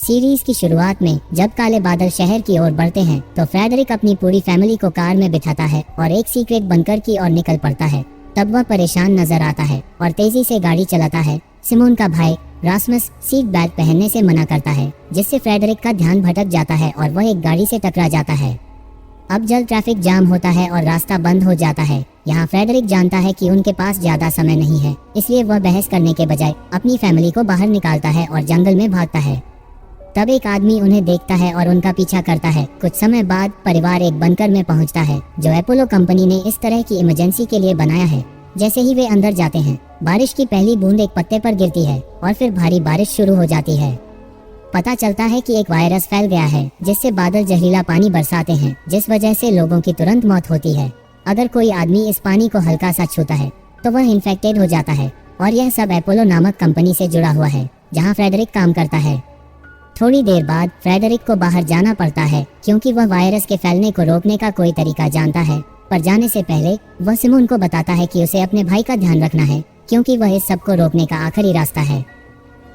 Series की शुरुआत में जब काले बादल शहर की ओर बढ़ते हैं तो फ्रेडरिक अपनी पूरी फैमिली को कार में बिठाता है और एक सीक्रेट बंकर की ओर निकल पड़ता है। तब वह परेशान नजर आता है और तेजी से गाड़ी चलाता है। सिमोन का भाई रास्मस सीट बेल्ट पहनने से मना करता है, जिससे फ्रेडरिक का ध्यान भटक जाता है और वह एक गाड़ी से टकरा जाता है। अब जल्द ट्रैफिक जाम होता है और रास्ता बंद हो जाता है। यहाँ फ्रेडरिक जानता है कि उनके पास ज्यादा समय नहीं है, इसलिए वह बहस करने के बजाय अपनी फैमिली को बाहर निकालता है और जंगल में भागता है। तब एक आदमी उन्हें देखता है और उनका पीछा करता है। कुछ समय बाद परिवार एक बंकर में पहुंचता है जो अपोलो कंपनी ने इस तरह की इमरजेंसी के लिए बनाया है। जैसे ही वे अंदर जाते हैं, बारिश की पहली बूंद एक पत्ते पर गिरती है और फिर भारी बारिश शुरू हो जाती है। पता चलता है कि एक वायरस फैल गया है जिससे बादल जहरीला पानी बरसाते हैं, जिस वजह से लोगों की तुरंत मौत होती है। अगर कोई आदमी इस पानी को हल्का सा छूता है तो वह इन्फेक्टेड हो जाता है और यह सब अपोलो नामक कंपनी से जुड़ा हुआ है जहां फ्रेडरिक काम करता है। थोड़ी देर बाद फ्रेडरिक को बाहर जाना पड़ता है क्योंकि वह वायरस के फैलने को रोकने का कोई तरीका जानता है। पर जाने से पहले वह सिमोन को बताता है कि उसे अपने भाई का ध्यान रखना है क्योंकि वह इस सब को रोकने का आखिरी रास्ता है।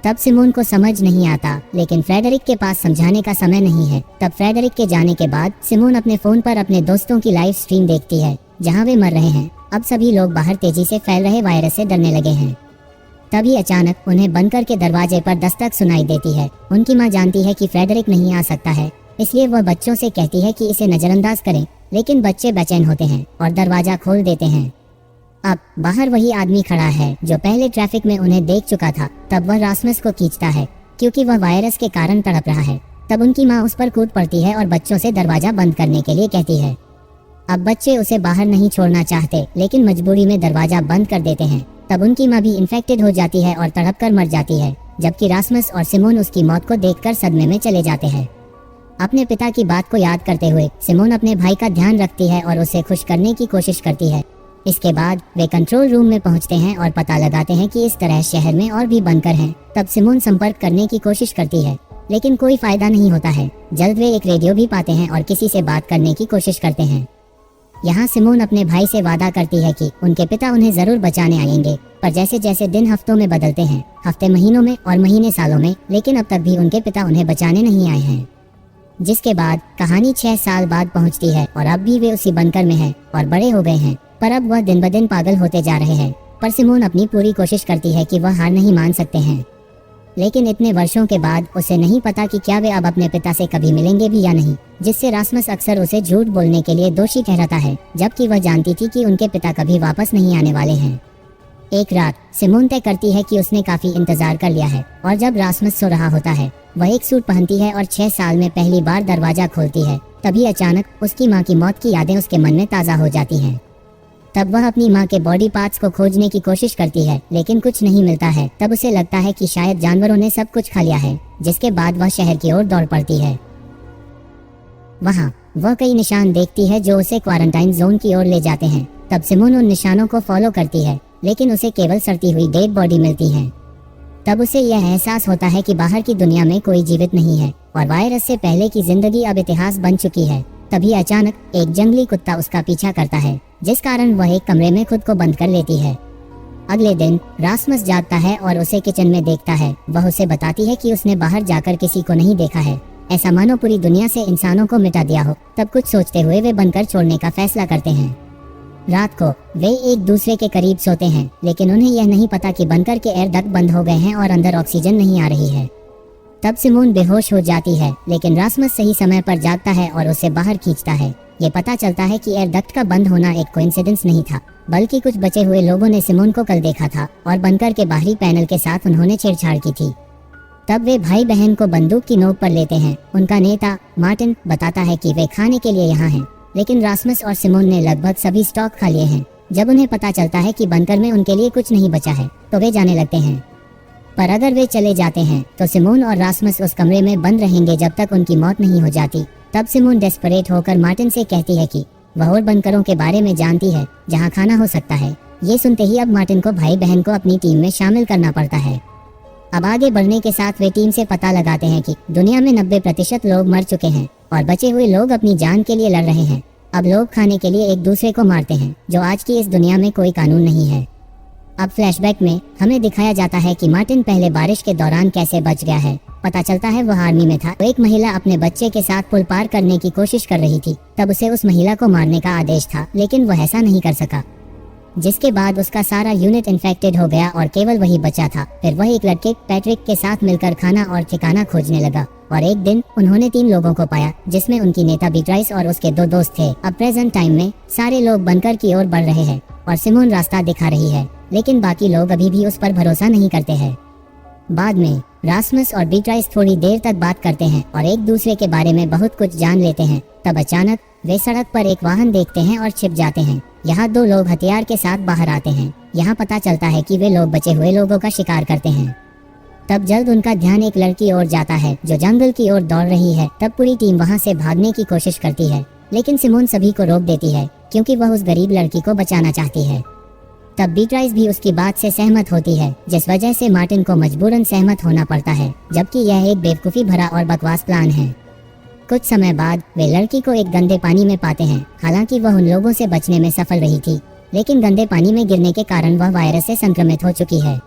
तब सिमोन को समझ नहीं आता, लेकिन फ्रेडरिक के पास समझाने का समय नहीं है। तब फ्रेडरिक के जाने के बाद सिमोन अपने फोन पर अपने दोस्तों की लाइव स्ट्रीम देखती है जहां वे मर रहे हैं। अब सभी लोग बाहर तेजी से फैल रहे वायरस से डरने लगे हैं। तभी अचानक उन्हें बंकर के दरवाजे पर दस्तक सुनाई देती है। उनकी माँ जानती है कि फ्रेडरिक नहीं आ सकता है, इसलिए वह बच्चों से कहती है कि इसे नजरअंदाज करें, लेकिन बच्चे बेचैन होते हैं और दरवाजा खोल देते हैं। अब बाहर वही आदमी खड़ा है जो पहले ट्रैफिक में उन्हें देख चुका था। तब वह रास्मस को खींचता है क्योंकि वह वायरस के कारण तड़प रहा है। तब उनकी माँ उस पर कूद पड़ती है और बच्चों से दरवाजा बंद करने के लिए कहती है। अब बच्चे उसे बाहर नहीं छोड़ना चाहते, लेकिन मजबूरी में दरवाजा बंद कर देते हैं। तब उनकी माँ भी इन्फेक्टेड हो जाती है और तड़प कर मर जाती है, जबकि रास्मस और सिमोन उसकी मौत को देखकर सदमे में चले जाते हैं। अपने पिता की बात को याद करते हुए सिमोन अपने भाई का ध्यान रखती है और उसे खुश करने की कोशिश करती है। इसके बाद वे कंट्रोल रूम में पहुंचते हैं और पता लगाते हैं कि इस तरह शहर में और भी बंकर हैं। तब सिमोन संपर्क करने की कोशिश करती है, लेकिन कोई फायदा नहीं होता है। जल्द वे एक रेडियो भी पाते हैं और किसी से बात करने की कोशिश करते हैं। यहाँ सिमोन अपने भाई से वादा करती है कि उनके पिता उन्हें जरूर बचाने आएंगे। पर जैसे जैसे दिन हफ्तों में बदलते हैं, हफ्ते महीनों में और महीने सालों में, लेकिन अब तक भी उनके पिता उन्हें बचाने नहीं आए हैं। जिसके बाद कहानी 6 साल बाद पहुंचती है और अब भी वे उसी बंकर में हैं और बड़े हो गए हैं, पर अब वह दिन ब दिन पागल होते जा रहे हैं। पर सिमोन अपनी पूरी कोशिश करती है कि वह हार नहीं मान सकते हैं। लेकिन इतने वर्षों के बाद उसे नहीं पता कि क्या वे अब अपने पिता से कभी मिलेंगे भी या नहीं, जिससे रास्मस अक्सर उसे झूठ बोलने के लिए दोषी ठहराता है, जबकि वह जानती थी कि उनके पिता कभी वापस नहीं आने वाले हैं। एक रात सिमोन तय करती है कि उसने काफी इंतजार कर लिया है और जब रास्मस सो रहा होता है, वह एक सूट पहनती है और 6 साल में पहली बार दरवाजा खोलती है। तभी अचानक उसकी माँ की मौत की यादें उसके मन में ताज़ा हो जाती हैं। तब वह अपनी माँ के बॉडी पार्ट्स को खोजने की कोशिश करती है, लेकिन कुछ नहीं मिलता है। तब उसे लगता है कि शायद जानवरों ने सब कुछ खा लिया है, जिसके बाद वह शहर की ओर दौड़ पड़ती है। वहाँ वह कई निशान देखती है जो उसे क्वारंटाइन जोन की ओर ले जाते हैं। तब सिमोन उन निशानों को फॉलो करती है, लेकिन उसे केवल सड़ती हुई डेड बॉडी मिलती है। तब उसे यह एहसास होता है कि बाहर की दुनिया में कोई जीवित नहीं है और वायरस से पहले की जिंदगी अब इतिहास बन चुकी है। तभी अचानक एक जंगली कुत्ता उसका पीछा करता है, जिस कारण वह एक कमरे में खुद को बंद कर लेती है। अगले दिन रास्मस जागता है और उसे किचन में देखता है। वह उसे बताती है कि उसने बाहर जाकर किसी को नहीं देखा है, ऐसा मानो पूरी दुनिया से इंसानों को मिटा दिया हो। तब कुछ सोचते हुए वे बंकर छोड़ने का फैसला करते हैं। रात को वे एक दूसरे के करीब सोते हैं, लेकिन उन्हें यह नहीं पता कि बंकर के एयर डक्ट बंद हो गए हैं और अंदर ऑक्सीजन नहीं आ रही है। तब सिमोन बेहोश हो जाती है, लेकिन रास्मस सही समय पर जागता है और उसे बाहर खींचता है। ये पता चलता है कि एयर डक्ट का बंद होना एक कोइंसिडेंस नहीं था, बल्कि कुछ बचे हुए लोगों ने सिमोन को कल देखा था और बंकर के बाहरी पैनल के साथ उन्होंने छेड़छाड़ की थी। तब वे भाई बहन को बंदूक की नोक पर लेते हैं। उनका नेता मार्टिन बताता है कि वे खाने के लिए यहाँ हैं, लेकिन रास्मस और सिमोन ने लगभग सभी स्टॉक खा लिए हैं। जब उन्हें पता चलता है कि बंकर में उनके लिए कुछ नहीं बचा है, तो वे जाने लगते हैं। पर अगर वे चले जाते हैं तो सिमोन और रास्मस उस कमरे में बंद रहेंगे जब तक उनकी मौत नहीं हो जाती। तब सिमोन डेस्परेट होकर मार्टिन से कहती है कि वह और बंकरों के बारे में जानती है जहां खाना हो सकता है। ये सुनते ही अब मार्टिन को भाई बहन को अपनी टीम में शामिल करना पड़ता है। अब आगे बढ़ने के साथ वे टीम से पता लगाते हैं कि दुनिया में 90% लोग मर चुके हैं और बचे हुए लोग अपनी जान के लिए लड़ रहे हैं। अब लोग खाने के लिए एक दूसरे को मारते हैं, जो आज की इस दुनिया में कोई कानून नहीं है। अब फ्लैशबैक में हमें दिखाया जाता है कि मार्टिन पहले बारिश के दौरान कैसे बच गया है। पता चलता है वह आर्मी में था, तो एक महिला अपने बच्चे के साथ पुल पार करने की कोशिश कर रही थी। तब उसे उस महिला को मारने का आदेश था, लेकिन वह ऐसा नहीं कर सका, जिसके बाद उसका सारा यूनिट इन्फेक्टेड हो गया और केवल वही बचा था। फिर वह एक लड़के पैट्रिक के साथ मिलकर खाना और ठिकाना खोजने लगा और एक दिन उन्होंने 3 लोगों को पाया, जिसमें उनकी नेता बीट्राइस और उसके 2 दोस्त थे। अब प्रेजेंट टाइम में सारे लोग बंकर की ओर बढ़ रहे हैं और सिमोन रास्ता दिखा रही है, लेकिन बाकी लोग अभी भी उस पर भरोसा नहीं करते हैं। बाद में रास्मस और बीट्राइस थोड़ी देर तक बात करते हैं और एक दूसरे के बारे में बहुत कुछ जान लेते हैं। तब अचानक वे सड़क पर एक वाहन देखते हैं और छिप जाते हैं। यहाँ 2 लोग हथियार के साथ बाहर आते हैं। यहाँ पता चलता है कि वे लोग बचे हुए लोगों का शिकार करते हैं। तब जल्द उनका ध्यान एक लड़की ओर जाता है जो जंगल की ओर दौड़ रही है। तब पूरी टीम वहाँ से भागने की कोशिश करती है, लेकिन सिमोन सभी को रोक देती है क्योंकि वह उस गरीब लड़की को बचाना चाहती है। तब बीट्राइस भी उसकी बात से सहमत होती है, जिस वजह से मार्टिन को मजबूरन सहमत होना पड़ता है, जबकि यह एक बेवकूफ़ी भरा और बकवास प्लान है। कुछ समय बाद वे लड़की को एक गंदे पानी में पाते हैं। हालांकि वह उन लोगों से बचने में सफल रही थी, लेकिन गंदे पानी में गिरने के कारण वह वायरस से संक्रमित हो चुकी है।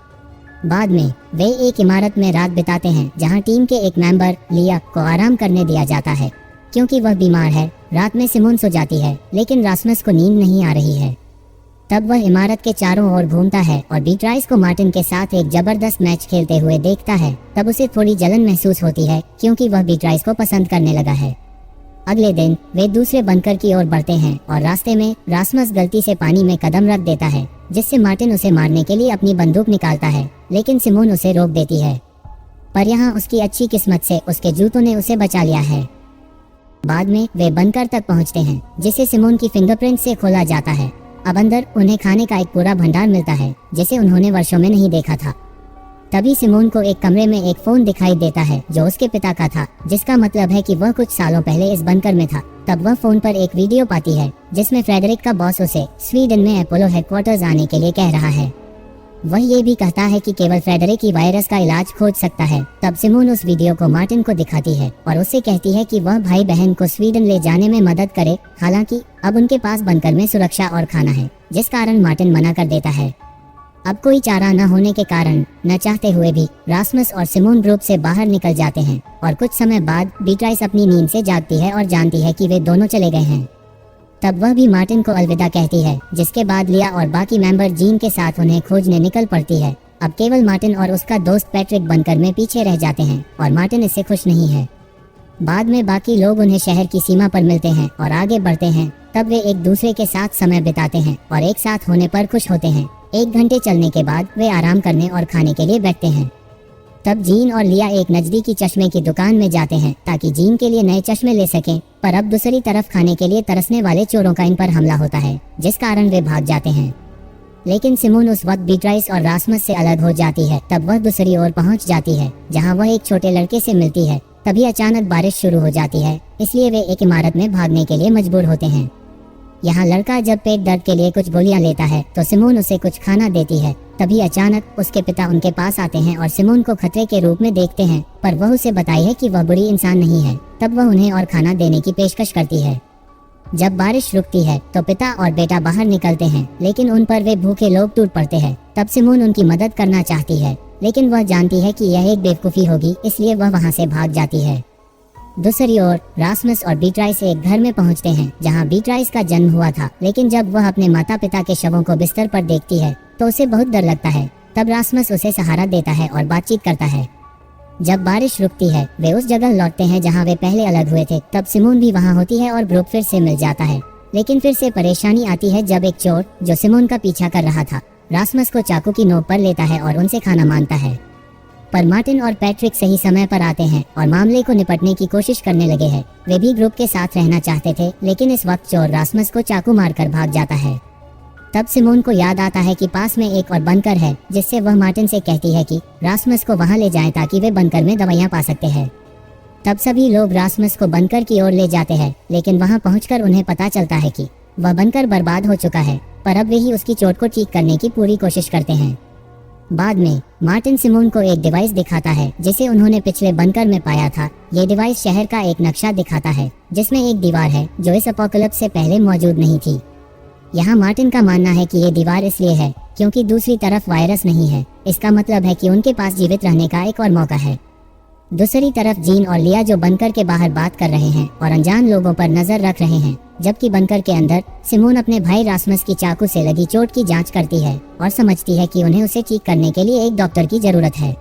बाद में वे एक इमारत में रात बिताते हैं, जहां टीम के एक मेंबर लिया को आराम करने दिया जाता है क्योंकि वह बीमार है। रात में सिमोन सो जाती है, लेकिन रास्मस को नींद नहीं आ रही है। तब वह इमारत के चारों ओर घूमता है और बीट्राइस को मार्टिन के साथ एक जबरदस्त मैच खेलते हुए देखता है। तब उसे थोड़ी जलन महसूस होती है क्योंकि वह बीट्राइस को पसंद करने लगा है। अगले दिन वे दूसरे बंकर की ओर बढ़ते हैं और रास्ते में रास्मस गलती से पानी में कदम रख देता है, जिससे मार्टिन उसे मारने के लिए अपनी बंदूक निकालता है, लेकिन सिमोन उसे रोक देती है। पर यहाँ उसकी अच्छी किस्मत से उसके जूतों ने उसे बचा लिया है। बाद में वे बंकर तक पहुँचते हैं, जिसे सिमोन की फिंगरप्रिंट से खोला जाता है। अब अंदर उन्हें खाने का एक पूरा भंडार मिलता है, जिसे उन्होंने वर्षों में नहीं देखा था। तभी सिमोन को एक कमरे में एक फोन दिखाई देता है जो उसके पिता का था, जिसका मतलब है कि वह कुछ सालों पहले इस बंकर में था। तब वह फोन पर एक वीडियो पाती है जिसमें फ्रेडरिक का बॉस उसे स्वीडन में अपोलो हेडक्वार्टर्स आने के लिए कह रहा है। वह ये भी कहता है कि केवल फ्रेडरिक ही वायरस का इलाज खोज सकता है। तब सिमोन उस वीडियो को मार्टिन को दिखाती है और उससे कहती है कि वह भाई बहन को स्वीडन ले जाने में मदद करे। हालांकि अब उनके पास बंकर में सुरक्षा और खाना है, जिस कारण मार्टिन मना कर देता है। अब कोई चारा न होने के कारण न चाहते हुए भी रास्मस और सिमोन ग्रुप से बाहर निकल जाते हैं और कुछ समय बाद बीट्राइस अपनी नींद से जागती है और जानती है कि वे दोनों चले गए हैं। तब वह भी मार्टिन को अलविदा कहती है, जिसके बाद लिया और बाकी मेंबर जीन के साथ उन्हें खोजने निकल पड़ती है। अब केवल मार्टिन और उसका दोस्त पैट्रिक बंकर में पीछे रह जाते हैं और मार्टिन इससे खुश नहीं है। बाद में बाकी लोग उन्हें शहर की सीमा पर मिलते हैं और आगे बढ़ते हैं। तब वे एक दूसरे के साथ समय बिताते हैं और एक साथ होने पर खुश होते हैं। 1 घंटे चलने के बाद वे आराम करने और खाने के लिए बैठते हैं। तब जीन और लिया एक नजदीकी चश्मे की दुकान में जाते हैं ताकि जीन के लिए नए चश्मे ले सकें। पर अब दूसरी तरफ खाने के लिए तरसने वाले चोरों का इन पर हमला होता है, जिस कारण वे भाग जाते हैं। लेकिन सिमोन उस वक्त बीट्राइस और रास्मस से अलग हो जाती है। तब वह दूसरी ओर पहुंच जाती है, जहां वह एक छोटे लड़के से मिलती है। तभी अचानक बारिश शुरू हो जाती है, इसलिए वे एक इमारत में भागने के लिए मजबूर होते हैं। यहाँ लड़का जब पेट दर्द के लिए कुछ गोलियां लेता है तो सिमोन उसे कुछ खाना देती है। तभी अचानक उसके पिता उनके पास आते हैं और सिमोन को खतरे के रूप में देखते हैं, पर वह उसे बताई है कि वह बुरी इंसान नहीं है। तब वह उन्हें और खाना देने की पेशकश करती है। जब बारिश रुकती है तो पिता और बेटा बाहर निकलते हैं, लेकिन उन पर वे भूखे लोग टूट पड़ते हैं। तब सिमोन उनकी मदद करना चाहती है, लेकिन वह जानती है कि यह एक बेवकूफ़ी होगी, इसलिए वह वहाँ से भाग जाती है। दूसरी ओर रास्मस और बीट्राइस एक घर में पहुंचते हैं जहां बीट्राइस का जन्म हुआ था, लेकिन जब वह अपने माता पिता के शवों को बिस्तर पर देखती है तो उसे बहुत डर लगता है। तब रास्मस उसे सहारा देता है और बातचीत करता है। जब बारिश रुकती है वे उस जगह लौटते हैं जहां वे पहले अलग हुए थे। तब सिमोन भी वहां होती है और ग्रुप फिर से मिल जाता है, लेकिन फिर से परेशानी आती है जब एक चोर जो सिमोन का पीछा कर रहा था रास्मस को चाकू की नोक पर लेता है और उनसे खाना मांगता है। पर मार्टिन और पैट्रिक सही समय पर आते हैं और मामले को निपटने की कोशिश करने लगे हैं। वे भी ग्रुप के साथ रहना चाहते थे, लेकिन इस वक्त चोर रास्मस को चाकू मारकर भाग जाता है। तब सिमोन को याद आता है कि पास में एक और बंकर है, जिससे वह मार्टिन से कहती है कि रास्मस को वहां ले जाएं ताकि वे बंकर में दवाइयां पा सकते हैं। तब सभी लोग रास्मस को बंकर की ओर ले जाते हैं, लेकिन वहां पहुंचकर उन्हें पता चलता है कि वह बंकर बर्बाद हो चुका है। पर अब वे ही उसकी चोट को ठीक करने की पूरी कोशिश करते हैं। बाद में मार्टिन सिमोन को एक डिवाइस दिखाता है जिसे उन्होंने पिछले बंकर में पाया था। ये डिवाइस शहर का एक नक्शा दिखाता है जिसमें एक दीवार है जो इस एपोकलिप्स से पहले मौजूद नहीं थी। यहाँ मार्टिन का मानना है कि ये दीवार इसलिए है क्योंकि दूसरी तरफ वायरस नहीं है। इसका मतलब है कि उनके पास जीवित रहने का एक और मौका है। दूसरी तरफ जीन और लिया जो बंकर के बाहर बात कर रहे हैं और अनजान लोगों पर नजर रख रहे हैं, जबकि बंकर के अंदर सिमोन अपने भाई रासमस की चाकू से लगी चोट की जांच करती है और समझती है कि उन्हें उसे ठीक करने के लिए एक डॉक्टर की जरूरत है।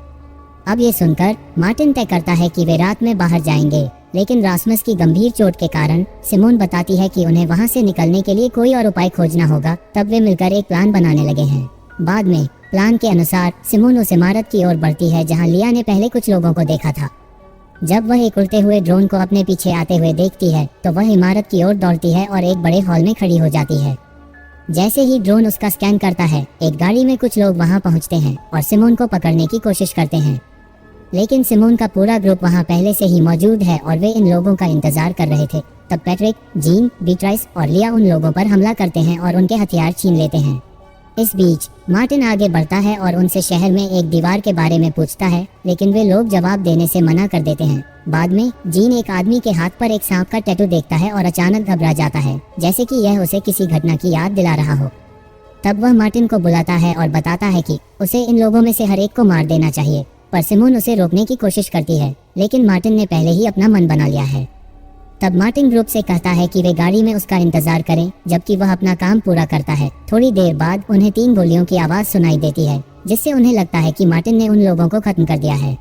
अब ये सुनकर मार्टिन तय करता है कि वे रात में बाहर जाएंगे, लेकिन रासमस की गंभीर चोट के कारण सिमोन बताती है कि उन्हें वहाँ से निकलने के लिए कोई और उपाय खोजना होगा। तब वे मिलकर एक प्लान बनाने लगे हैं। बाद में प्लान के अनुसार सिमोन उस इमारत की ओर बढ़ती है जहाँ लिया ने पहले कुछ लोगों को देखा था। जब वह एक उड़ते हुए ड्रोन को अपने पीछे आते हुए देखती है तो वह इमारत की ओर दौड़ती है और एक बड़े हॉल में खड़ी हो जाती है। जैसे ही ड्रोन उसका स्कैन करता है, एक गाड़ी में कुछ लोग वहां पहुंचते हैं और सिमोन को पकड़ने की कोशिश करते हैं, लेकिन सिमोन का पूरा ग्रुप वहां पहले से ही मौजूद है और वे इन लोगों का इंतजार कर रहे थे। तब पैट्रिक, जीन, बीट्राइस और लिया उन लोगों पर हमला करते हैं और उनके हथियार छीन लेते हैं। इस बीच मार्टिन आगे बढ़ता है और उनसे शहर में एक दीवार के बारे में पूछता है, लेकिन वे लोग जवाब देने से मना कर देते हैं। बाद में जीन एक आदमी के हाथ पर एक सांप का टैटू देखता है और अचानक घबरा जाता है, जैसे कि यह उसे किसी घटना की याद दिला रहा हो। तब वह मार्टिन को बुलाता है और बताता है कि उसे इन लोगों में से हर एक को मार देना चाहिए, पर सिमोन उसे रोकने की कोशिश करती है, लेकिन मार्टिन ने पहले ही अपना मन बना लिया है। तब मार्टिन ग्रुप से कहता है कि वे गाड़ी में उसका इंतजार करें जबकि वह अपना काम पूरा करता है। थोड़ी देर बाद उन्हें 3 गोलियों की आवाज सुनाई देती है, जिससे उन्हें लगता है कि मार्टिन ने उन लोगों को खत्म कर दिया है।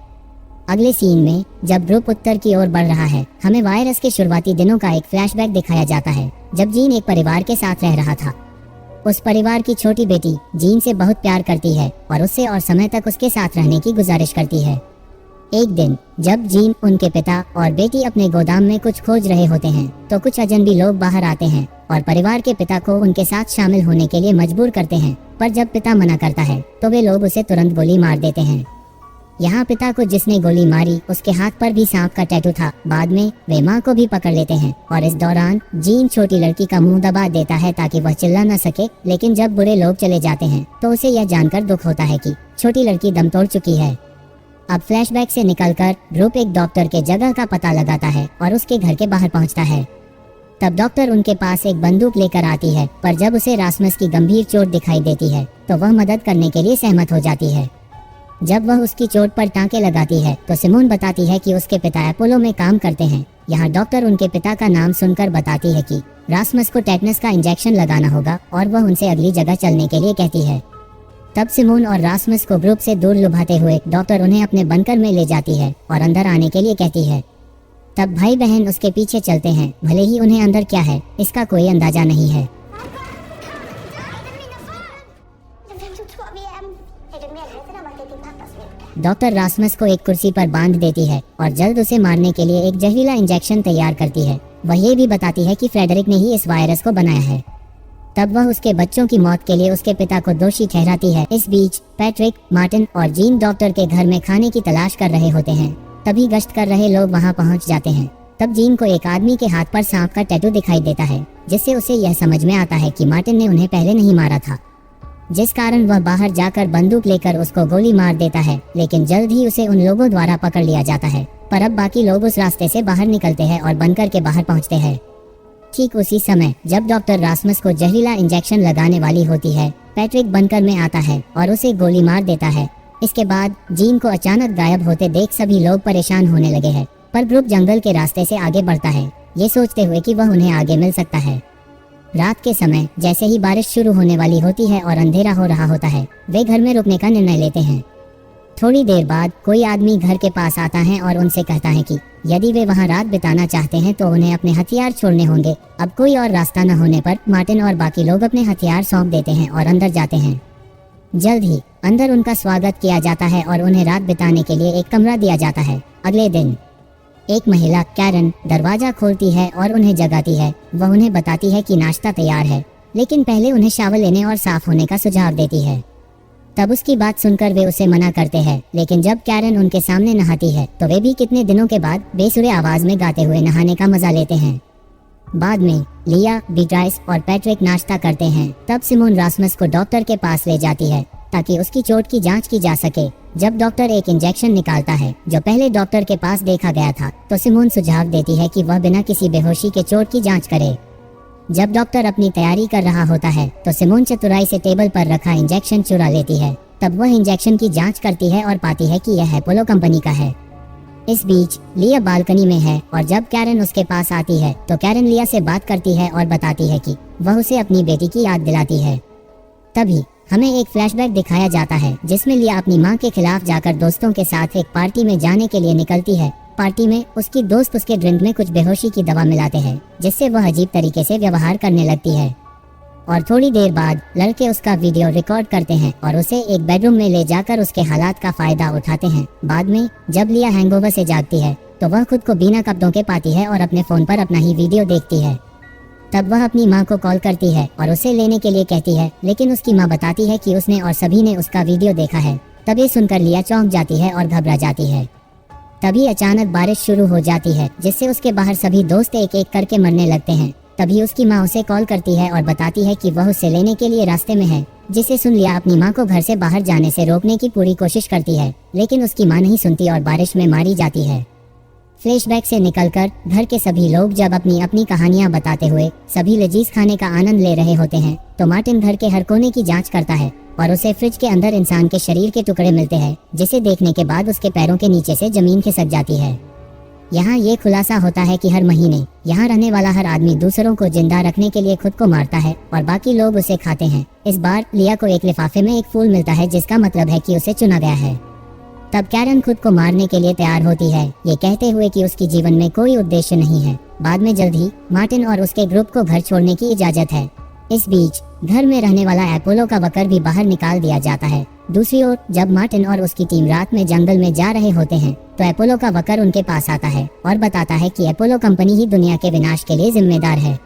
अगले सीन में जब ग्रुप उत्तर की ओर बढ़ रहा है, हमें वायरस के शुरुआती दिनों का एक फ्लैशबैक दिखाया जाता है, जब जीन एक परिवार के साथ रह रहा था। उस परिवार की छोटी बेटी जीन से बहुत प्यार करती है और उससे और समय तक उसके साथ रहने की गुजारिश करती है। एक दिन जब जीन, उनके पिता और बेटी अपने गोदाम में कुछ खोज रहे होते हैं, तो कुछ अजनबी लोग बाहर आते हैं और परिवार के पिता को उनके साथ शामिल होने के लिए मजबूर करते हैं। पर जब पिता मना करता है तो वे लोग उसे तुरंत गोली मार देते हैं। यहाँ पिता को जिसने गोली मारी उसके हाथ पर भी सांप का टैटू था। बाद में वे माँ को भी पकड़ लेते हैं और इस दौरान जीन छोटी लड़की का मुंह दबा देता है ताकि वह चिल्ला न सके, लेकिन जब बुरे लोग चले जाते हैं तो उसे यह जानकर दुख होता है कि छोटी लड़की दम तोड़ चुकी है। अब फ्लैशबैक से निकलकर ग्रुप एक डॉक्टर के जगह का पता लगाता है और उसके घर के बाहर पहुंचता है। तब डॉक्टर उनके पास एक बंदूक लेकर आती है, पर जब उसे रासमस की गंभीर चोट दिखाई देती है तो वह मदद करने के लिए सहमत हो जाती है। जब वह उसकी चोट पर टांके लगाती है तो सिमोन बताती है कि उसके पिता अपोलो में काम करते हैं। यहाँ डॉक्टर उनके पिता का नाम सुनकर बताती है कि रासमस को टेटनस का इंजेक्शन लगाना होगा और वह उनसे अगली जगह चलने के लिए कहती है। तब सिमोन और रासमस को ग्रुप से दूर लुभाते हुए डॉक्टर उन्हें अपने बंकर में ले जाती है और अंदर आने के लिए कहती है। तब भाई बहन उसके पीछे चलते हैं, भले ही उन्हें अंदर क्या है इसका कोई अंदाजा नहीं है। डॉक्टर रासमस को एक कुर्सी पर बांध देती है और जल्द उसे मारने के लिए एक जहरीला इंजेक्शन तैयार करती है। वह ये भी बताती है कि फ्रेडरिक ने ही इस वायरस को बनाया है। तब वह उसके बच्चों की मौत के लिए उसके पिता को दोषी ठहराती है। इस बीच पैट्रिक, मार्टिन और जीन डॉक्टर के घर में खाने की तलाश कर रहे होते हैं। तभी गश्त कर रहे लोग वहां पहुंच जाते हैं। तब जीन को एक आदमी के हाथ पर सांप का टैटू दिखाई देता है, जिससे उसे यह समझ में आता है कि मार्टिन ने उन्हें पहले नहीं मारा था, जिस कारण वह बाहर जाकर बंदूक लेकर उसको गोली मार देता है, लेकिन जल्द ही उसे उन लोगों द्वारा पकड़ लिया जाता है। पर अब बाकी लोग उस रास्ते से बाहर निकलते हैं और बंकर के बाहर पहुंचते हैं। ठीक उसी समय जब डॉक्टर रासमस को जहरीला इंजेक्शन लगाने वाली होती है, पैट्रिक बंकर में आता है और उसे गोली मार देता है। इसके बाद जीन को अचानक गायब होते देख सभी लोग परेशान होने लगे हैं, पर ग्रुप जंगल के रास्ते से आगे बढ़ता है, ये सोचते हुए कि वह उन्हें आगे मिल सकता है। रात के समय जैसे ही बारिश शुरू होने वाली होती है और अंधेरा हो रहा होता है, वे घर में रुकने का निर्णय लेते हैं। थोड़ी देर बाद कोई आदमी घर के पास आता है और उनसे कहता है कि यदि वे वहां रात बिताना चाहते हैं तो उन्हें अपने हथियार छोड़ने होंगे। अब कोई और रास्ता न होने पर मार्टिन और बाकी लोग अपने हथियार सौंप देते हैं और अंदर जाते हैं। जल्द ही अंदर उनका स्वागत किया जाता है और उन्हें रात बिताने के लिए एक कमरा दिया जाता है। अगले दिन एक महिला कैरन दरवाजा खोलती है और उन्हें जगाती है। वह उन्हें बताती है कि नाश्ता तैयार है, लेकिन पहले उन्हें शावर लेने और साफ होने का सुझाव देती है। तब उसकी बात सुनकर वे उसे मना करते हैं, लेकिन जब कैरन उनके सामने नहाती है तो वे भी कितने दिनों के बाद बेसुरे आवाज में गाते हुए नहाने का मजा लेते हैं। बाद में लिया, बीट्राइस और पैट्रिक नाश्ता करते हैं। तब सिमोन रासमस को डॉक्टर के पास ले जाती है ताकि उसकी चोट की जांच की जा सके। जब डॉक्टर एक इंजेक्शन निकालता है जो पहले डॉक्टर के पास देखा गया था, तो सिमोन सुझाव देती है कि वह बिना किसी बेहोशी के चोट की जांच करे। जब डॉक्टर अपनी तैयारी कर रहा होता है तो सिमोन चतुराई से टेबल पर रखा इंजेक्शन चुरा लेती है। तब वह इंजेक्शन की जांच करती है और पाती है कि यह अपोलो कंपनी का है। इस बीच लिया बालकनी में है और जब कैरन उसके पास आती है तो कैरन लिया से बात करती है और बताती है कि वह उसे अपनी बेटी की याद दिलाती है। तभी हमें एक फ्लैशबैक दिखाया जाता है जिसमें लिया अपनी मां के खिलाफ जाकर दोस्तों के साथ एक पार्टी में जाने के लिए निकलती है। पार्टी में उसकी दोस्त उसके ड्रिंक में कुछ बेहोशी की दवा मिलाते हैं जिससे वह अजीब तरीके से व्यवहार करने लगती है और थोड़ी देर बाद लड़के उसका वीडियो रिकॉर्ड करते हैं और उसे एक बेडरूम में ले जाकर उसके हालात का फायदा उठाते हैं। बाद में जब लिया हैंगओवर से जागती है तो वह खुद को बिना कपड़ों के पाती है और अपने फोन पर अपना ही वीडियो देखती है। तब वह अपनी माँ को कॉल करती है और उसे लेने के लिए कहती है, लेकिन उसकी माँ बताती है कि उसने और सभी ने उसका वीडियो देखा है। तब ये सुनकर लिया चौंक जाती है और घबरा जाती है। तभी अचानक बारिश शुरू हो जाती है जिससे उसके बाहर सभी दोस्त एक एक करके मरने लगते हैं। तभी उसकी माँ उसे कॉल करती है और बताती है कि वह उसे लेने के लिए रास्ते में है, जिसे सुन लिया अपनी माँ को घर से बाहर जाने से रोकने की पूरी कोशिश करती है, लेकिन उसकी माँ नहीं सुनती और बारिश में मारी जाती है। फ्लैशबैक से निकलकर घर के सभी लोग जब अपनी अपनी कहानियां बताते हुए सभी लजीज खाने का आनंद ले रहे होते हैं तो मार्टिन घर के हर कोने की जांच करता है और उसे फ्रिज के अंदर इंसान के शरीर के टुकड़े मिलते हैं, जिसे देखने के बाद उसके पैरों के नीचे से जमीन खिसक जाती है। यहाँ ये खुलासा होता है कि हर महीने यहाँ रहने वाला हर आदमी दूसरों को जिंदा रखने के लिए खुद को मारता है और बाकी लोग उसे खाते हैं। इस बार लिया को एक लिफाफे में एक फूल मिलता है जिसका मतलब है कि उसे चुना गया है। तब कैरन खुद को मारने के लिए तैयार होती है, ये कहते हुए कि उसकी जीवन में कोई उद्देश्य नहीं है। बाद में जल्द ही मार्टिन और उसके ग्रुप को घर छोड़ने की इजाजत है। इस बीच घर में रहने वाला अपोलो का वकर भी बाहर निकाल दिया जाता है। दूसरी ओर जब मार्टिन और उसकी टीम रात में जंगल में जा रहे होते हैं तो अपोलो का वकर उनके पास आता है और बताता है कि अपोलो कंपनी ही दुनिया के विनाश के लिए जिम्मेदार है।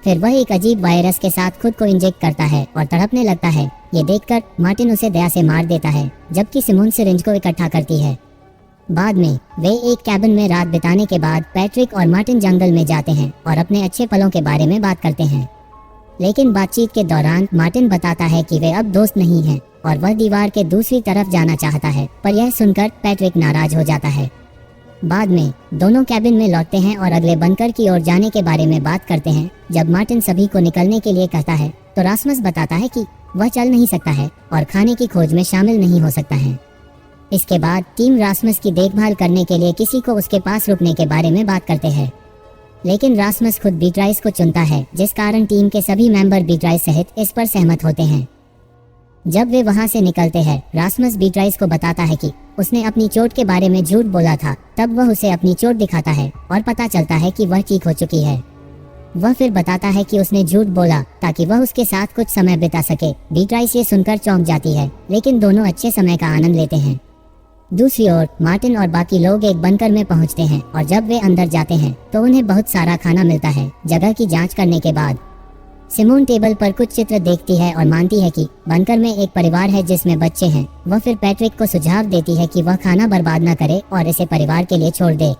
फिर वह एक अजीब वायरस के साथ खुद को इंजेक्ट करता है और तड़पने लगता है। ये देखकर मार्टिन उसे दया से मार देता है, जबकि सिमोन सिरिंज को इकट्ठा करती है। बाद में वे एक कैबिन में रात बिताने के बाद पैट्रिक और मार्टिन जंगल में जाते हैं और अपने अच्छे पलों के बारे में बात करते हैं। लेकिन बातचीत के दौरान मार्टिन बताता है कि वे अब दोस्त नहीं हैं और वह दीवार के दूसरी तरफ जाना चाहता है, पर यह सुनकर पैट्रिक नाराज हो जाता है। बाद में दोनों कैबिन में लौटते हैं और अगले बंकर की ओर जाने के बारे में बात करते हैं। जब मार्टिन सभी को निकलने के लिए कहता है तो रास्मस बताता है कि वह चल नहीं सकता है और खाने की खोज में शामिल नहीं हो सकता है। इसके बाद टीम रास्मस की देखभाल करने के लिए किसी को उसके पास रुकने के बारे में बात करते हैं, लेकिन रास्मस खुद बीट्राइस को चुनता है, जिस कारण टीम के सभी मेंबर बीट्राइस सहित इस पर सहमत होते हैं। जब वे वहां से निकलते हैं रास्मस बीट्राइस को बताता है कि उसने अपनी चोट के बारे में झूठ बोला था। तब वह उसे अपनी चोट दिखाता है और पता चलता है कि वह ठीक हो चुकी है। वह फिर बताता है कि उसने झूठ बोला ताकि वह उसके साथ कुछ समय बिता सके। बीट्राइस ये सुनकर चौंक जाती है, लेकिन दोनों अच्छे समय का आनंद लेते हैं। दूसरी ओर मार्टिन और बाकी लोग एक बंकर में पहुंचते हैं और जब वे अंदर जाते हैं तो उन्हें बहुत सारा खाना मिलता है। जगह की जांच करने के बाद सिमोन टेबल पर कुछ चित्र देखती है और मानती है कि बंकर में एक परिवार है जिसमें बच्चे हैं। वह फिर पैट्रिक को सुझाव देती है कि वह खाना बर्बाद न करे और इसे परिवार के लिए छोड़ दे।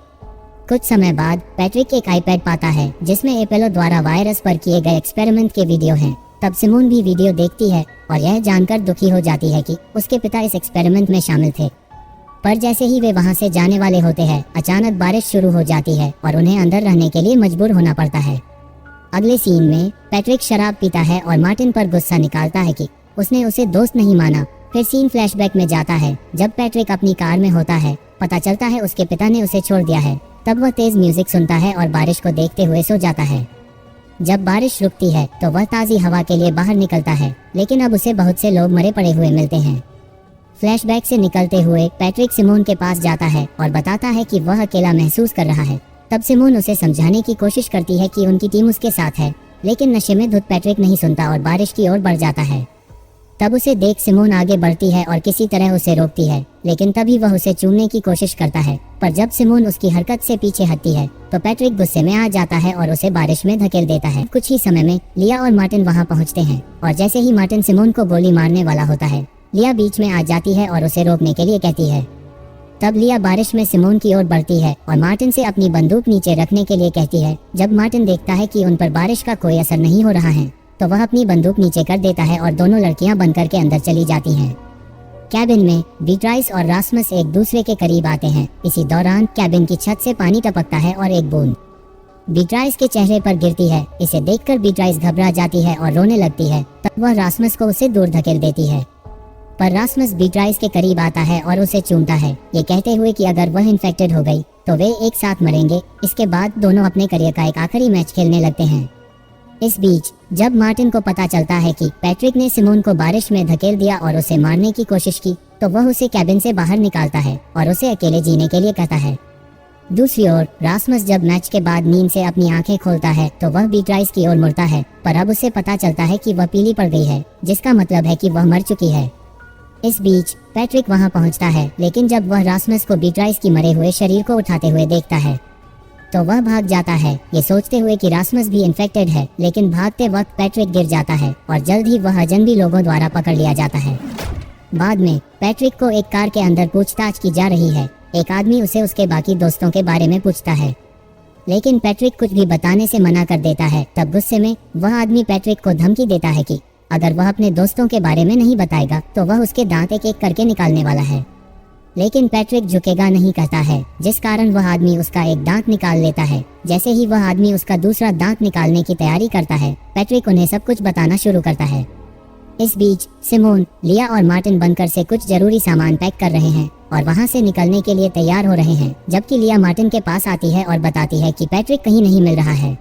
कुछ समय बाद पैट्रिक एक आईपैड पाता है जिसमें एपोलो द्वारा वायरस पर किए गए एक्सपेरिमेंट के वीडियो हैं। तब सिमोन भी वीडियो देखती है और यह जानकर दुखी हो जाती है कि उसके पिता इस एक्सपेरिमेंट में शामिल थे। पर जैसे ही वे वहां से जाने वाले होते हैं अचानक बारिश शुरू हो जाती है और उन्हें अंदर रहने के लिए मजबूर होना पड़ता है। अगले सीन में पैट्रिक शराब पीता है और मार्टिन पर गुस्सा निकालता है कि उसने उसे दोस्त नहीं माना। फिर सीन फ्लैशबैक में जाता है जब पैट्रिक अपनी कार में होता है। पता चलता है उसके पिता ने उसे छोड़ दिया है। तब वह तेज म्यूजिक सुनता है और बारिश को देखते हुए सो जाता है। जब बारिश रुकती है तो वह ताज़ी हवा के लिए बाहर निकलता है, लेकिन अब उसे बहुत से लोग मरे पड़े हुए मिलते हैं। फ्लैशबैक से निकलते हुए पैट्रिक सिमोन के पास जाता है और बताता है कि वह अकेला महसूस कर रहा है। तब सिमोन उसे समझाने की कोशिश करती है कि उनकी टीम उसके साथ है, लेकिन नशे में धुत पैट्रिक नहीं सुनता और बारिश की ओर बढ़ जाता है। तब उसे देख सिमोन आगे बढ़ती है और किसी तरह उसे रोकती है, लेकिन तभी वह उसे चूमने की कोशिश करता है। पर जब सिमोन उसकी हरकत से पीछे हटती है तो पैट्रिक गुस्से में आ जाता है और उसे बारिश में धकेल देता है। कुछ ही समय में लिया और मार्टिन वहां पहुंचते हैं और जैसे ही मार्टिन सिमोन को गोली मारने वाला होता है लिया बीच में आ जाती है और उसे रोकने के लिए कहती है। तब लिया बारिश में सिमोन की ओर बढ़ती है और मार्टिन से अपनी बंदूक नीचे रखने के लिए कहती है। जब मार्टिन देखता है कि उन पर बारिश का कोई असर नहीं हो रहा है तो वह अपनी बंदूक नीचे कर देता है और दोनों लड़कियां बंकर के अंदर चली जाती हैं। कैबिन में बीट्राइस और रास्मस एक दूसरे के करीब आते हैं। इसी दौरान कैबिन की छत से पानी टपकता है और एक बूंद बीट्राइस के चेहरे पर गिरती है। इसे देखकर बीट्राइस घबरा जाती है और रोने लगती है। तब वह रास्मस को उसे दूर धकेल देती है, पर रास्मस बीट्राइस के करीब आता है और उसे चूमता है, ये कहते हुए कि अगर वह इन्फेक्टेड हो गई तो वे एक साथ मरेंगे। इसके बाद दोनों अपने करियर का एक आखिरी मैच खेलने लगते हैं। इस बीच जब मार्टिन को पता चलता है कि पैट्रिक ने सिमोन को बारिश में धकेल दिया और उसे मारने की कोशिश की, तो वह उसे कैबिन से बाहर निकालता है और उसे अकेले जीने के लिए कहता है। दूसरी ओर रास्मस जब मैच के बाद नींद से अपनी आंखें खोलता है तो वह बीट्राइस की ओर मुड़ता है, पर अब उसे पता चलता है कि वह पीली पड़ गई है, जिसका मतलब है कि वह मर चुकी है। इस बीच पैट्रिक वहां पहुंचता है, लेकिन जब वह रास्मस को बीट्राइस की मरे हुए शरीर को उठाते हुए देखता है तो वह भाग जाता है, ये सोचते हुए कि रास्मस भी इन्फेक्टेड है। लेकिन भागते वक्त पैट्रिक गिर जाता है और जल्द ही वह अजनबी लोगों द्वारा पकड़ लिया जाता है। बाद में पैट्रिक को एक कार के अंदर पूछताछ की जा रही है। एक आदमी उसे उसके बाकी दोस्तों के बारे में पूछता है, लेकिन पैट्रिक कुछ भी बताने से मना कर देता है। तब गुस्से में वह आदमी पैट्रिक को धमकी देता है कि अगर वह अपने दोस्तों के बारे में नहीं बताएगा तो वह उसके दांत एक एक करके निकालने वाला है। लेकिन पैट्रिक झुकेगा नहीं कहता है, जिस कारण वह आदमी उसका एक दांत निकाल लेता है। जैसे ही वह आदमी उसका दूसरा दांत निकालने की तैयारी करता है, पैट्रिक उन्हें सब कुछ बताना शुरू करता है। इस बीच सिमोन, लिया और मार्टिन बनकर से कुछ जरूरी सामान पैक कर रहे हैं और वहां से निकलने के लिए तैयार हो रहे हैं, जबकि लिया मार्टिन के पास आती है और बताती है कि पैट्रिक कहीं नहीं मिल रहा है।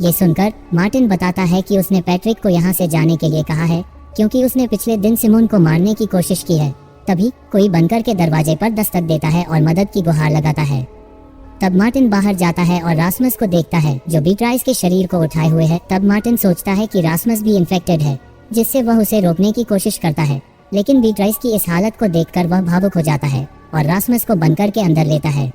ये सुनकर मार्टिन बताता है कि उसने पैट्रिक को यहाँ से जाने के लिए कहा है, क्योंकि उसने पिछले दिन सिमोन को मारने की कोशिश की है। तभी कोई बनकर के दरवाजे पर दस्तक देता है और मदद की गुहार लगाता है। तब मार्टिन बाहर जाता है और रास्मस को देखता है, जो बीट्राइस के शरीर को उठाए हुए है। तब मार्टिन सोचता है कि रास्मस भी इन्फेक्टेड है, जिससे वह उसे रोकने की कोशिश करता है। लेकिन बीट्राइस की इस हालत को देखकर वह भावुक हो जाता है और रास्मस को बनकर के अंदर लेता है।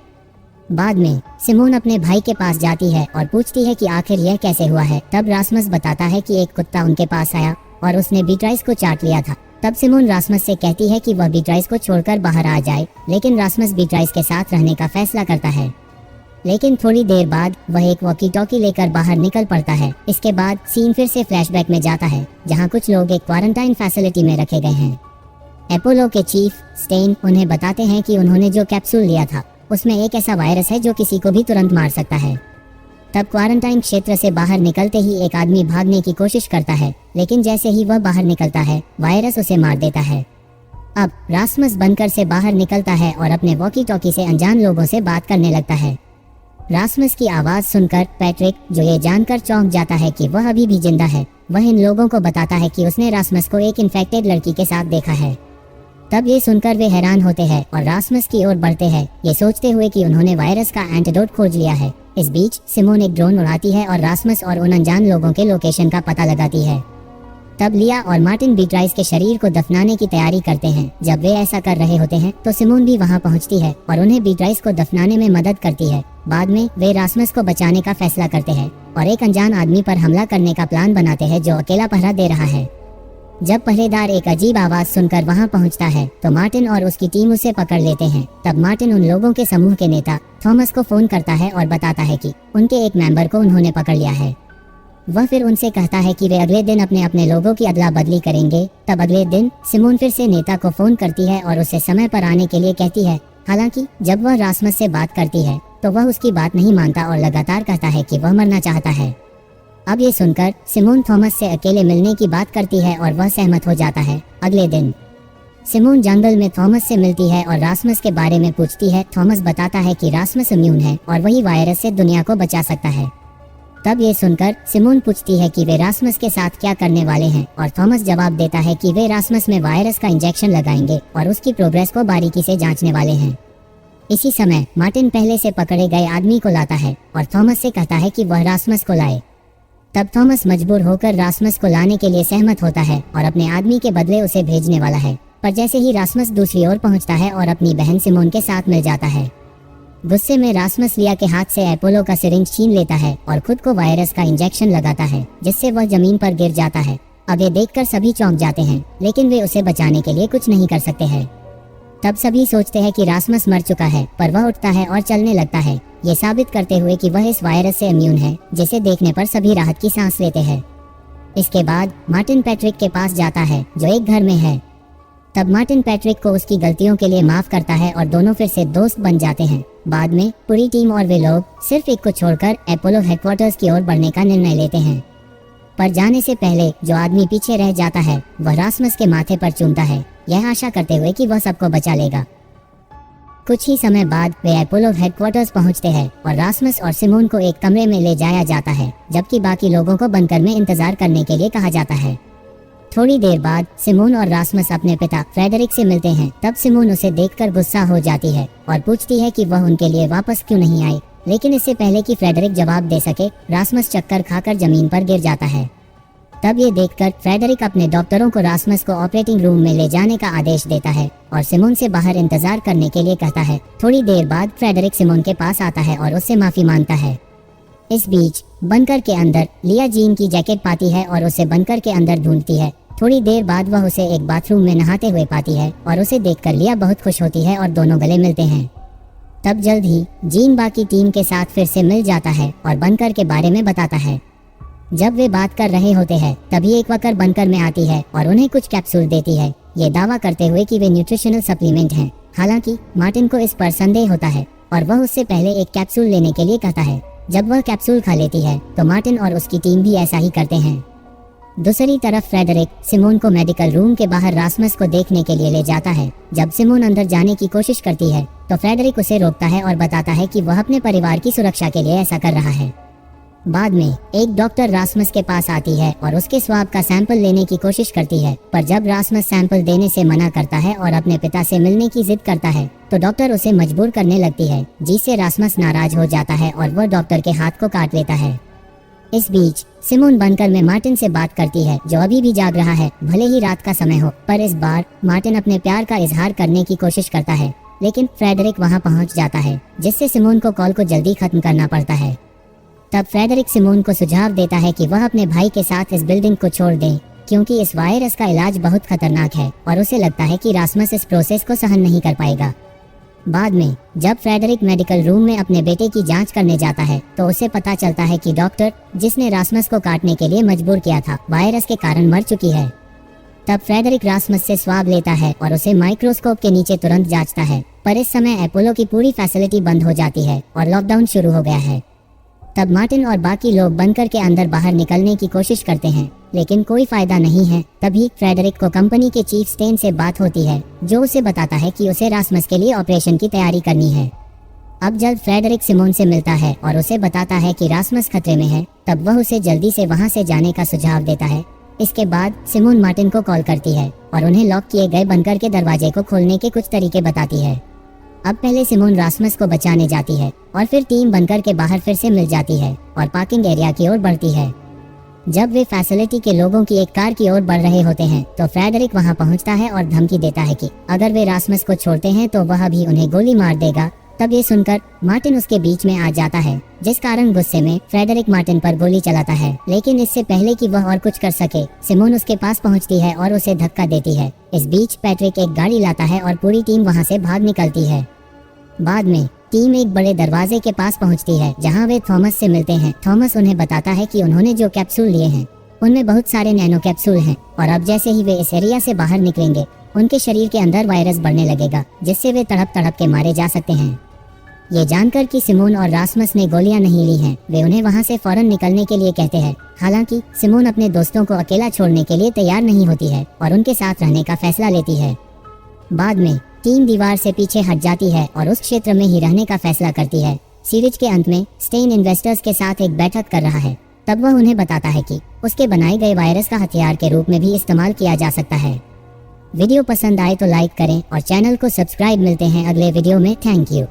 बाद में सिमोन अपने भाई के पास जाती है और पूछती है कि आखिर यह कैसे हुआ है। तब रास्मस बताता है कि एक कुत्ता उनके पास आया और उसने बीट्राइस को चाट लिया था। तब सिमोन रास्मस से कहती है कि वह बीट्राइस को छोड़कर बाहर आ जाए, लेकिन रास्मस बीट्राइस के साथ रहने का फैसला करता है। लेकिन थोड़ी देर बाद वह एक वॉकी टॉकी लेकर बाहर निकल पड़ता है। इसके बाद सीन फिर से फ्लैशबैक में जाता है, जहां कुछ लोग एक क्वारंटाइन फैसिलिटी में रखे गए हैं। अपोलो के चीफ स्टेन उन्हें बताते हैं कि उन्होंने जो कैप्सूल लिया था उसमें एक ऐसा वायरस है जो किसी को भी तुरंत मार सकता है। तब क्वारंटाइन क्षेत्र से बाहर निकलते ही एक आदमी भागने की कोशिश करता है, लेकिन जैसे ही वह बाहर निकलता है वायरस उसे मार देता है। अब रास्मस बनकर से बाहर निकलता है और अपने वॉकी टॉकी से अनजान लोगों से बात करने लगता है। रास्मस की आवाज सुनकर पैट्रिक, जो ये जानकर चौंक जाता है कि वह अभी भी जिंदा है, वह इन लोगों को बताता है कि उसने रास्मस को एक इन्फेक्टेड लड़की के साथ देखा है। तब ये सुनकर वे हैरान होते हैं और रास्मस की ओर बढ़ते हैं, ये सोचते हुए कि उन्होंने वायरस का एंटीडोट खोज लिया है। इस बीच सिमोन एक ड्रोन उड़ाती है और रास्मस और उन अनजान लोगों के लोकेशन का पता लगाती है। तब लिया और मार्टिन बीट्राइस के शरीर को दफनाने की तैयारी करते हैं। जब वे ऐसा कर रहे होते हैं तो सिमोन भी वहां पहुंचती है और उन्हें बीट्राइस को दफनाने में मदद करती है। बाद में वे रास्मस को बचाने का फैसला करते हैं और एक अनजान आदमी पर हमला करने का प्लान बनाते हैं, जो अकेला पहरा दे रहा है। जब पहरेदार एक अजीब आवाज सुनकर वहां पहुंचता है तो मार्टिन और उसकी टीम उसे पकड़ लेते हैं। तब मार्टिन उन लोगों के समूह के नेता थॉमस को फोन करता है और बताता है कि उनके एक मेंबर को उन्होंने पकड़ लिया है। वह फिर उनसे कहता है कि वे अगले दिन अपने अपने लोगों की अदला बदली करेंगे। तब अगले दिन सिमोन फिर से नेता को फोन करती है और उसे समय पर आने के लिए कहती है। हालांकि जब वह रास्मस से बात करती है तो वह उसकी बात नहीं मानता और लगातार कहता है कि वह मरना चाहता है। अब ये सुनकर सिमोन थॉमस से अकेले मिलने की बात करती है और वह सहमत हो जाता है। अगले दिन सिमोन जंगल में थॉमस से मिलती है और रास्मस के बारे में पूछती है। थॉमस बताता है कि रास्मस इम्यून है और वही वायरस से दुनिया को बचा सकता है। तब ये सुनकर सिमोन पूछती है कि वे रास्मस के साथ क्या करने वाले हैं और थॉमस जवाब देता है कि वे रास्मस में वायरस का इंजेक्शन लगाएंगे और उसकी प्रोग्रेस को बारीकी से जांचने वाले हैं। इसी समय मार्टिन पहले से पकड़े गए आदमी को लाता है और थॉमस से कहता है कि वह रास्मस को लाए। तब थॉमस मजबूर होकर रास्मस को लाने के लिए सहमत होता है और अपने आदमी के बदले उसे भेजने वाला है। पर जैसे ही रास्मस दूसरी ओर पहुंचता है और अपनी बहन सिमोन के साथ मिल जाता है। गुस्से में रास्मस लिया के हाथ से अपोलो का सिरिंज छीन लेता है और खुद को वायरस का इंजेक्शन लगाता है, जिससे वह जमीन पर गिर जाता है। अब ये देखकर सभी चौंक जाते हैं, लेकिन वे उसे बचाने के लिए कुछ नहीं कर सकते हैं। तब सभी सोचते हैं कि रास्मस मर चुका है, पर वह उठता है और चलने लगता है, ये साबित करते हुए कि वह इस वायरस से इम्यून है, जिसे देखने पर सभी राहत की सांस लेते हैं। इसके बाद मार्टिन पैट्रिक के पास जाता है, जो एक घर में है। तब मार्टिन पैट्रिक को उसकी गलतियों के लिए माफ करता है और दोनों फिर से दोस्त बन जाते हैं। बाद में पूरी टीम और वे लोग सिर्फ एक को छोड़कर अपोलो हेडक्वार्टर्स की ओर बढ़ने का निर्णय लेते हैं। पर जाने से पहले जो आदमी पीछे रह जाता है वह रासमस के माथे पर चूमता है, यह आशा करते हुए कि वह सबको बचा लेगा। कुछ ही समय बाद वे अपोलो हेडक्वार्टर्स पहुंचते हैं और रासमस और सिमोन को एक कमरे में ले जाया जाता है, जबकि बाकी लोगों को बंकर में इंतजार करने के लिए कहा जाता है। थोड़ी देर बाद सिमोन और रासमस अपने पिता फ्रेडरिक से मिलते हैं। तब सिमोन उसे देखकर गुस्सा हो जाती है और पूछती है कि वह उनके लिए वापस क्यों नहीं आई, लेकिन इससे पहले कि फ्रेडरिक जवाब दे सके रासमस चक्कर खाकर जमीन पर गिर जाता है। तब ये देखकर फ्रेडरिक अपने डॉक्टरों को रासमस को ऑपरेटिंग रूम में ले जाने का आदेश देता है और सिमोन से बाहर इंतजार करने के लिए कहता है। थोड़ी देर बाद फ्रेडरिक सिमोन के पास आता है और उससे माफी मांगता है। इस बीच बंकर के अंदर लिया जीन की जैकेट पाती है और उसे बंकर के अंदर ढूंढती है। थोड़ी देर बाद वह उसे एक बाथरूम में नहाते हुए पाती है और उसे देखकर लिया बहुत खुश होती है और दोनों गले मिलते हैं। तब जल्द ही जीन बाकी टीम के साथ फिर से मिल जाता है और बंकर के बारे में बताता है। जब वे बात कर रहे होते हैं तभी एक वर्कर बंकर में आती है और उन्हें कुछ कैप्सूल देती है, ये दावा करते हुए कि वे न्यूट्रिशनल सप्लीमेंट हैं। हालांकि मार्टिन को इस पर संदेह होता है और वह उससे पहले एक कैप्सूल लेने के लिए कहता है। जब वह कैप्सूल खा लेती है तो मार्टिन और उसकी टीम भी ऐसा ही करते हैं। दूसरी तरफ फ्रेडरिक सिमोन को मेडिकल रूम के बाहर रासमस को देखने के लिए ले जाता है। जब सिमोन अंदर जाने की कोशिश करती है तो फ्रेडरिक उसे रोकता है और बताता है कि वह अपने परिवार की सुरक्षा के लिए ऐसा कर रहा है। बाद में एक डॉक्टर रासमस के पास आती है और उसके स्वाब का सैंपल लेने की कोशिश करती है, पर जब रासमस सैंपल देने से मना करता है और अपने पिता से मिलने की जिद करता है तो डॉक्टर उसे मजबूर करने लगती है, जिससे रासमस नाराज हो जाता है और वह डॉक्टर के हाथ को काट लेता है। इस बीच सिमोन बंकर में मार्टिन से बात करती है, जो अभी भी जाग रहा है भले ही रात का समय हो। पर इस बार मार्टिन अपने प्यार का इजहार करने की कोशिश करता है, लेकिन फ्रेडरिक वहां पहुंच जाता है, जिससे सिमोन को कॉल को जल्दी खत्म करना पड़ता है। तब फ्रेडरिक सिमोन को सुझाव देता है कि वह अपने भाई के साथ इस बिल्डिंग को छोड़ दें, क्योंकि इस वायरस का इलाज बहुत खतरनाक है और उसे लगता है कि रासमस इस प्रोसेस को सहन नहीं कर पाएगा। बाद में जब फ्रेडरिक मेडिकल रूम में अपने बेटे की जांच करने जाता है तो उसे पता चलता है कि डॉक्टर जिसने रासमस को काटने के लिए मजबूर किया था वायरस के कारण मर चुकी है। तब फ्रेडरिक रासमस से स्वाब लेता है और उसे माइक्रोस्कोप के नीचे तुरंत जांचता है, पर इस समय अपोलो की पूरी फैसिलिटी बंद हो जाती है और लॉकडाउन शुरू हो गया है। तब मार्टिन और बाकी लोग बंकर के अंदर बाहर निकलने की कोशिश करते हैं, लेकिन कोई फायदा नहीं है। तभी फ्रेडरिक को कंपनी के चीफ स्टेन से बात होती है, जो उसे बताता है कि उसे रासमस के लिए ऑपरेशन की तैयारी करनी है। अब जब फ्रेडरिक सिमोन से मिलता है और उसे बताता है कि रासमस खतरे में है, तब वह उसे जल्दी से वहां से जाने का सुझाव देता है। इसके बाद सिमोन मार्टिन को कॉल करती है और उन्हें लॉक किए गए बंकर के दरवाजे को खोलने के कुछ तरीके बताती है। अब पहले सिमोन रासमस को बचाने जाती है और फिर टीम बंकर के बाहर फिर से मिल जाती है और पार्किंग एरिया की ओर बढ़ती है। जब वे फैसिलिटी के लोगों की एक कार की ओर बढ़ रहे होते हैं तो फ्रेडरिक वहां पहुंचता है और धमकी देता है कि अगर वे रासमस को छोड़ते हैं तो वह भी उन्हें गोली मार देगा। तब ये सुनकर मार्टिन उसके बीच में आ जाता है, जिस कारण गुस्से में फ्रेडरिक मार्टिन पर गोली चलाता है। लेकिन इससे पहले कि वह और कुछ कर सके सिमोन उसके पास पहुंचती है और उसे धक्का देती है। इस बीच पैट्रिक एक गाड़ी लाता है और पूरी टीम वहां से भाग निकलती है। बाद में टीम एक बड़े दरवाजे के पास पहुंचती है, जहां वे थॉमस से मिलते हैं। थॉमस उन्हें बताता है कि उन्होंने जो कैप्सूल लिए हैं उनमें बहुत सारे नैनो कैप्सूल हैं और अब जैसे ही वे इस एरिया से बाहर निकलेंगे उनके शरीर के अंदर वायरस बढ़ने लगेगा, जिससे वे तड़प तड़प के मारे जा सकते हैं। ये जानकर कि सिमोन और रासमस ने गोलियां नहीं ली हैं, वे उन्हें वहां से फौरन निकलने के लिए कहते हैं। हालांकि सिमोन अपने दोस्तों को अकेला छोड़ने के लिए तैयार नहीं होती है और उनके साथ रहने का फैसला लेती है। बाद में टीम दीवार से पीछे हट जाती है और उस क्षेत्र में ही रहने का फैसला करती है। सीरीज के अंत में स्टेन इन्वेस्टर्स के साथ एक बैठक कर रहा है। तब वह उन्हें बताता है कि उसके बनाए गए वायरस का हथियार के रूप में भी इस्तेमाल किया जा सकता है। वीडियो पसंद आए तो लाइक करें और चैनल को सब्सक्राइब। मिलते हैं अगले वीडियो में। Thank you.